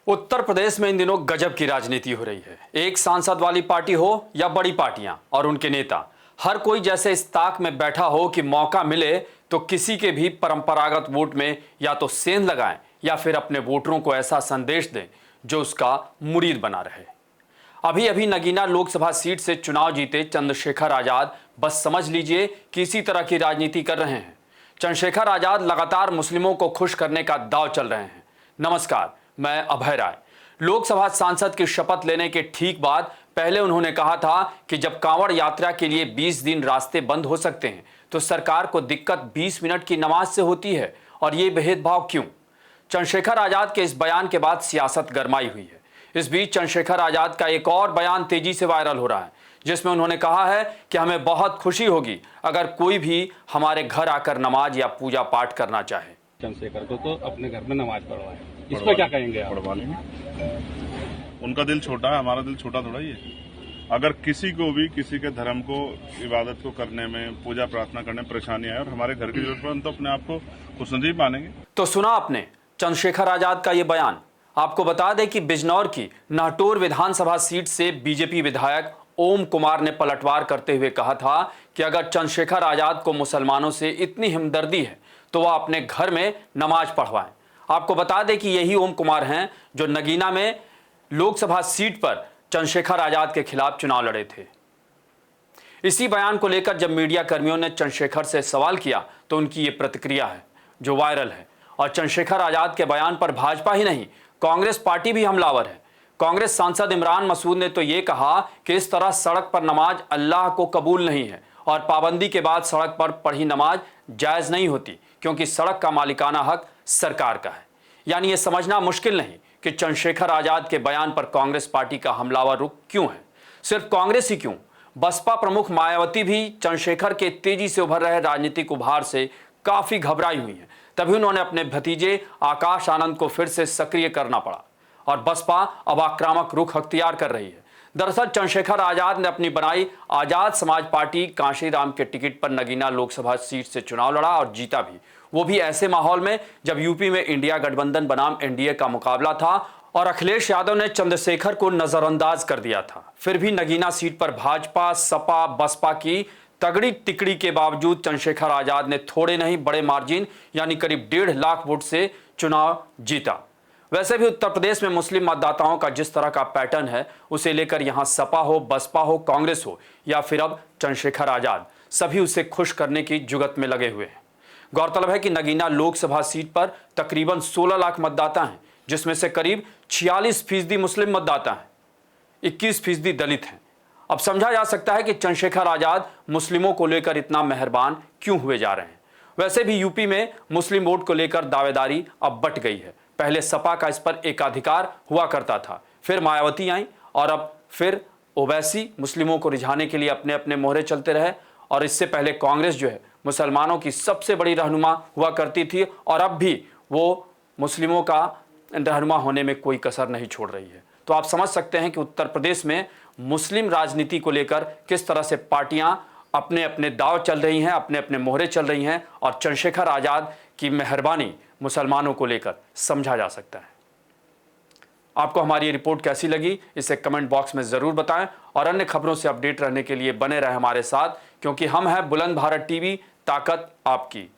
उत्तर प्रदेश में इन दिनों गजब की राजनीति हो रही है। एक सांसद वाली पार्टी हो या बड़ी पार्टियां और उनके नेता, हर कोई जैसे इस ताक में बैठा हो कि मौका मिले तो किसी के भी परंपरागत वोट में या तो सेंध लगाएं या फिर अपने वोटरों को ऐसा संदेश दें जो उसका मुरीद बना रहे। अभी अभी नगीना लोकसभा सीट से चुनाव जीते चंद्रशेखर आजाद बस समझ लीजिए कि इसी तरह की राजनीति कर रहे हैं। चंद्रशेखर आजाद लगातार मुस्लिमों को खुश करने का दांव चल रहे हैं। नमस्कार, मैं अभय राय। लोकसभा सांसद की शपथ लेने के ठीक बाद पहले उन्होंने कहा था कि जब कांवड़ यात्रा के लिए 20 दिन रास्ते बंद हो सकते हैं तो सरकार को दिक्कत 20 मिनट की नमाज से होती है, और ये भेदभाव क्यों? चंद्रशेखर आजाद के इस बयान के बाद सियासत गरमाई हुई है। इस बीच चंद्रशेखर आजाद का एक और बयान तेजी से वायरल हो रहा है, जिसमें उन्होंने कहा है कि हमें बहुत खुशी होगी अगर कोई भी हमारे घर आकर नमाज या पूजा पाठ करना चाहे। चंद्रशेखर को तो अपने घर में नमाज पढ़वाए, इस पर क्या कहेंगे आप? पढ़वा लेंगे। उनका दिल छोटा है, हमारा दिल छोटा थोड़ा ही है। अगर किसी को भी किसी के धर्म को, इबादत को करने में, पूजा प्रार्थना करने में परेशानी आए और हमारे घर की जरूरत पड़े तो अपने आप को खुशनसीब मानेंगे। तो सुना आपने चंद्रशेखर आजाद का ये बयान। आपको बता दें कि बिजनौर की नाहटोर विधानसभा सीट से बीजेपी विधायक ओम कुमार ने पलटवार करते हुए कहा था कि अगर चंद्रशेखर आजाद को मुसलमानों से इतनी हमदर्दी है तो वह अपने घर में नमाज पढ़वाएं। आपको बता दें कि यही ओम कुमार हैं जो नगीना में लोकसभा सीट पर चंद्रशेखर आजाद के खिलाफ चुनाव लड़े थे। इसी बयान को लेकर जब मीडिया कर्मियों ने चंद्रशेखर से सवाल किया तो उनकी ये प्रतिक्रिया है जो वायरल है। और चंद्रशेखर आजाद के बयान पर भाजपा ही नहीं, कांग्रेस पार्टी भी हमलावर है। कांग्रेस सांसद इमरान मसूद ने तो ये कहा कि इस तरह सड़क पर नमाज अल्लाह को कबूल नहीं है और पाबंदी के बाद सड़क पर पढ़ी नमाज जायज नहीं होती, क्योंकि सड़क का मालिकाना हक सरकार का है। यानी ये समझना मुश्किल नहीं कि चंद्रशेखर आजाद के बयान पर कांग्रेस पार्टी का हमलावर रुख क्यों है। सिर्फ कांग्रेस ही क्यों, बसपा प्रमुख मायावती भी चंद्रशेखर के तेजी से उभर रहे राजनीतिक उभार से काफी घबराई हुई हैं। तभी उन्होंने अपने भतीजे आकाश आनंद को फिर से सक्रिय करना पड़ा और बसपा अब आक्रामक रुख अख्तियार कर रही है। दरअसल चंद्रशेखर आजाद ने अपनी बनाई आजाद समाज पार्टी कांशीराम के टिकट पर नगीना लोकसभा सीट से चुनाव लड़ा और जीता भी, वो भी ऐसे माहौल में जब यूपी में इंडिया गठबंधन बनाम एनडीए का मुकाबला था और अखिलेश यादव ने चंद्रशेखर को नजरअंदाज कर दिया था। फिर भी नगीना सीट पर भाजपा, सपा, बसपा की तगड़ी टिकड़ी के बावजूद चंद्रशेखर आजाद ने थोड़े नहीं बड़े मार्जिन यानी करीब 1.5 लाख वोट से चुनाव जीता। वैसे भी उत्तर प्रदेश में मुस्लिम मतदाताओं का जिस तरह का पैटर्न है, उसे लेकर यहां सपा हो, बसपा हो, कांग्रेस हो या फिर अब चंद्रशेखर आजाद, सभी उसे खुश करने की जुगत में लगे हुए हैं। गौरतलब है कि नगीना लोकसभा सीट पर तकरीबन 16 लाख मतदाता हैं, जिसमें से करीब 46% मुस्लिम मतदाता हैं, 21% दलित हैं। अब समझा जा सकता है कि चंद्रशेखर आजाद मुस्लिमों को लेकर इतना मेहरबान क्यों हुए जा रहे हैं। वैसे भी यूपी में मुस्लिम वोट को लेकर दावेदारी अब बट गई है। पहले सपा का इस पर एकाधिकार हुआ करता था, फिर मायावती आई और अब फिर ओवैसी मुस्लिमों को रिझाने के लिए अपने अपने मोहरे चलते रहे। और इससे पहले कांग्रेस जो है मुसलमानों की सबसे बड़ी रहनुमा हुआ करती थी और अब भी वो मुस्लिमों का रहनुमा होने में कोई कसर नहीं छोड़ रही है। तो आप समझ सकते हैं कि उत्तर प्रदेश में मुस्लिम राजनीति को लेकर किस तरह से पार्टियां अपने अपने दाव चल रही हैं, अपने अपने मोहरे चल रही हैं, और चंद्रशेखर आजाद की मेहरबानी मुसलमानों को लेकर समझा जा सकता है। आपको हमारी ये रिपोर्ट कैसी लगी, इसे कमेंट बॉक्स में जरूर बताएं और अन्य खबरों से अपडेट रहने के लिए बने रहें हमारे साथ, क्योंकि हम हैं बुलंद भारत टीवी, ताकत आपकी।